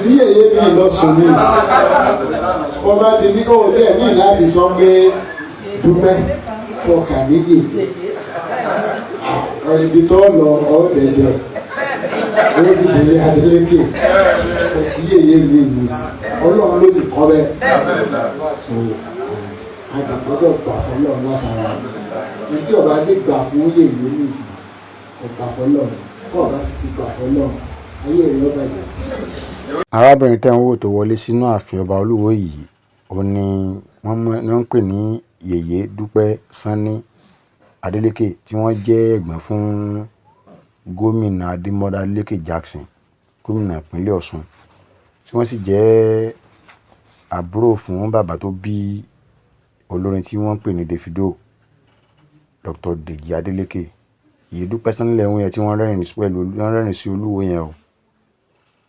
sí èyí bí lọ́sùn ní wọ́n bá ti ní kọ́wọ́ tẹ̀ ní láti sọ pé dúpẹ́ ọkà méjì ibi tó lọ ọ̀dẹ̀dẹ̀ ó sì délé Adeleke kò sí èyí bí ìlú Ọlọ́run ló sì kọ́ bẹ́ẹ̀ so àgbàgbọ́dọ̀ gbà fún Ọlọ́run látara ẹni tí ọba sì gbà fún yèyé nìsí kò gbà fún Ọlọ́run kó ọba sì ti gbà fún Ọlọ́run ayé rẹ̀ ọba jẹ. arábìnrin tẹ́ ń wò tó wọlé sínú ààfin ọba Olúwo yìí ó ní wọ́n ń pè ní Yèyé Dúpẹ́ Sanni Adeleke tí wọ́n jẹ́ ẹ̀gbọ́n fún gómìnà Adémọ́lá Adeleke Jackson gómìnà ìpínlẹ̀ Ọ̀ṣun tí wọ́n sì jẹ́ àbúrò fún bàbá tó bí olórin tí wọ́n ń pè ní Davido Dr. Deji Adeleke. Yèyé Dúpẹ́ Sanni lẹ́hún yẹn tí wọ́n rẹ́rìn sí Olúwo yẹn o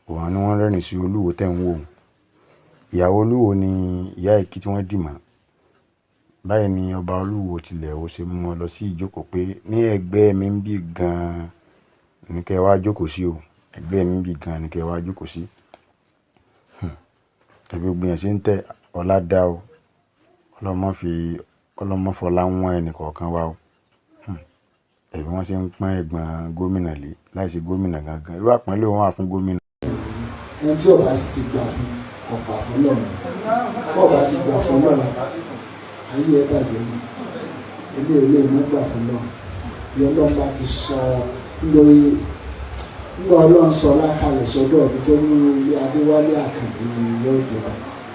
òun ni wọ́n rẹ́rìn sí Olúwo tẹ̀ ń wò ìyàwó Olúwo ni ìyá ìkí tí wọ́n dì mọ́ báyìí ni ọba Olúwo tilẹ̀ ó ṣe mú wọn lọ sí ìjókòó pé ní ẹgbẹ́ mi ń bí gan-an ní kẹ́ wá jókòó sí o ẹgbẹ́ mi ń bí gan-an ní kẹ́ wá jókòó sí ẹbí gbogbo yẹn ṣe ń tẹ ọlá dá o ọlọ́mọ fọlá wọn ẹnì kọ̀ọ̀kan wá o ẹbí wọn ṣe ń pọ́n ẹ̀gbọ́n gómìnà lé láìsí gómìnà gangan irú àpọ́nlé wọn wà fún gómìnà. ẹni tí ọba sì ti gbà fún ọgbà fún lọ́run kó ọba sì gbà fún lọ́run ayé ẹ bàjẹ́ mi èmi ò lè mọ́ gbà fún lọ́run bí Ọlọ́run bá ti sọ lórí nígbà Ọlọ́run sọ lákàlẹ̀ sọ́dọ̀ ọ̀bí tó ní ilé Adéwálé Àkàndé ní ilé ìjọba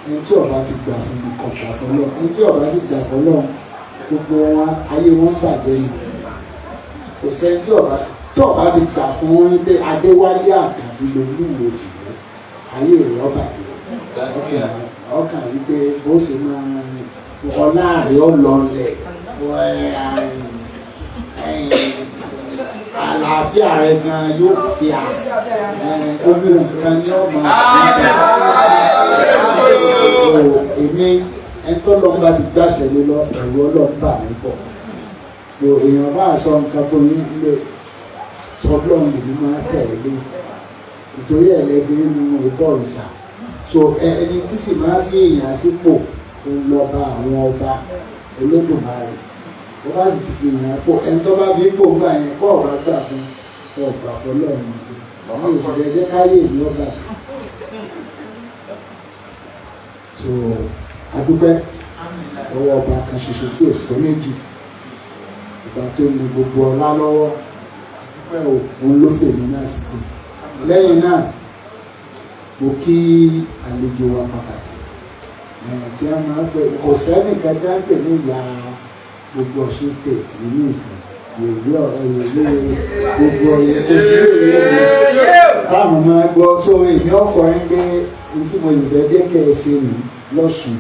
ẹni tí ọba ti gbà fún mi kọ̀ gbà fún lọ́run ẹni tí ọba sì gbà fún lọ́run gbogbo wọn ayé wọn bàjẹ́ mi kò sẹ́ni tí ọba ti gbà fún ilé Adéwálé Àkàndé lolúwo tì lọ ayé rẹ̀ ọba yẹn ọkàn wípé bó ṣe máa ọlá rẹ̀ ọlọ́ọ̀lẹ̀ àlàáfíà rẹ̀ gan yóò fi omi nǹkan ní ọmọ èmi ẹni tó lọ́n bá ti gbàṣẹ lé lọ ẹ̀rù Ọlọ́run bà mí pọ̀ èèyàn bá sọ nǹkan fún yín lé Ọlọ́run lèmi máa tẹ̀lé lé ìtorí ẹ̀ lẹ́fi nínú ìbọ̀ ìsà so ẹni tí sì máa fi èèyàn sípò lọ́ba àwọn ọba Olódùmarè ó bá sì ti fi èèyàn pò ẹni tó bá fi pò ńgbà yẹn kọ́ ọ̀bá gbà fún ọgbà fọlọ́run sí àwọn ìṣẹ̀lẹ̀ jẹ́ káyé ìlú ọba so adúpẹ́ ọwọ́ ọba kan ṣoṣo tí ò tó méjì ìgbà tó ní gbogbo ọlá lọ́wọ́ pẹ́ òun ló fèmí náà sí kù lẹ́yìn náà mo kí àlejò wa pàtàkì tí a máa ń pè kò sẹ́nìkan tí a ń pè ní ìyá gbogbo Ọ̀ṣun state ní ìsìn yèyé gbogbo ọ̀yẹ́ kò sí èyí táwọn máa gbọ́ so èmi ọkùnrin pé tí mo lè fẹ́ jẹ́ kẹ́ ẹ ṣe nì lọ́sùn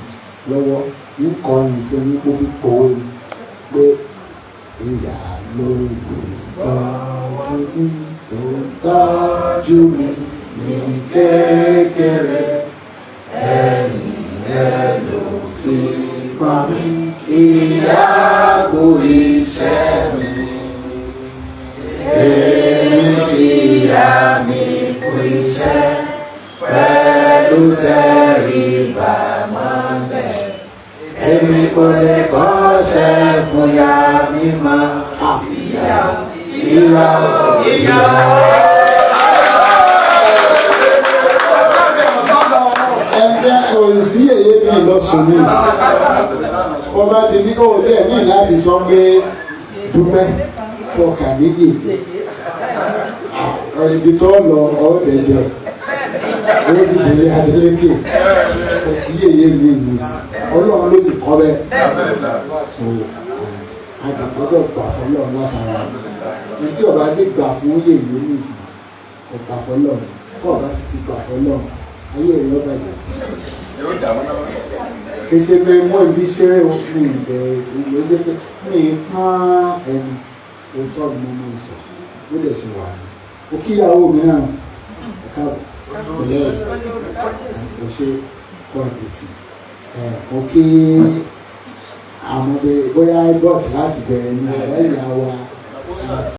lọ́wọ́ ń kọrin fún yín kó fi pòwe pé ìyá ló tọ́jú mi tó tọ́jú mi ní kékeré ẹ̀yìn rẹ̀ ló fi pa mí ìyá kú iṣẹ́ mi èmi ìyá mi kú iṣẹ́ pẹ̀lú tẹríba mọ́lẹ̀ èmi kò lè kọ́ṣẹ́ fún ya mi mọ́ ìyá. Sí èyí bí lọ́sùn ní wọ́n bá ti ní kọ́wọ́ tẹ̀ ní láti sọ pé dúpẹ́ ọkà méjì ibi tó lọ ọ̀dẹ̀dẹ̀ ó sì délé Adeleke kò sí èyí bí ìlú Ọlọ́run ló sì kọ́ bẹ́ẹ̀ so àgbàgbọ́dọ̀ gbà fún Ọlọ́run látara ẹni tí ọba sì gbà fún yèyé nìsí kò gbà fún Ọlọ́run kó ọba sì ti gbà fún Ọlọ́run ayé rẹ̀ ọba jẹ. kì í ṣe pé mo ìbí ṣeré mi ìbẹ̀ ìlú ṣe pé mi pọ́n ẹni òótọ́ mi mo sọ ó lè ṣe wà ní. ó kíyàwó mi náà ẹ̀ka ìpínlẹ̀ kò ṣe kọ́ ìpìtì ó kí àwọn ọmọdé bóyá bọ́ọ̀tì láti bẹ̀rẹ̀ ní ọ̀rẹ́ ìyá wa.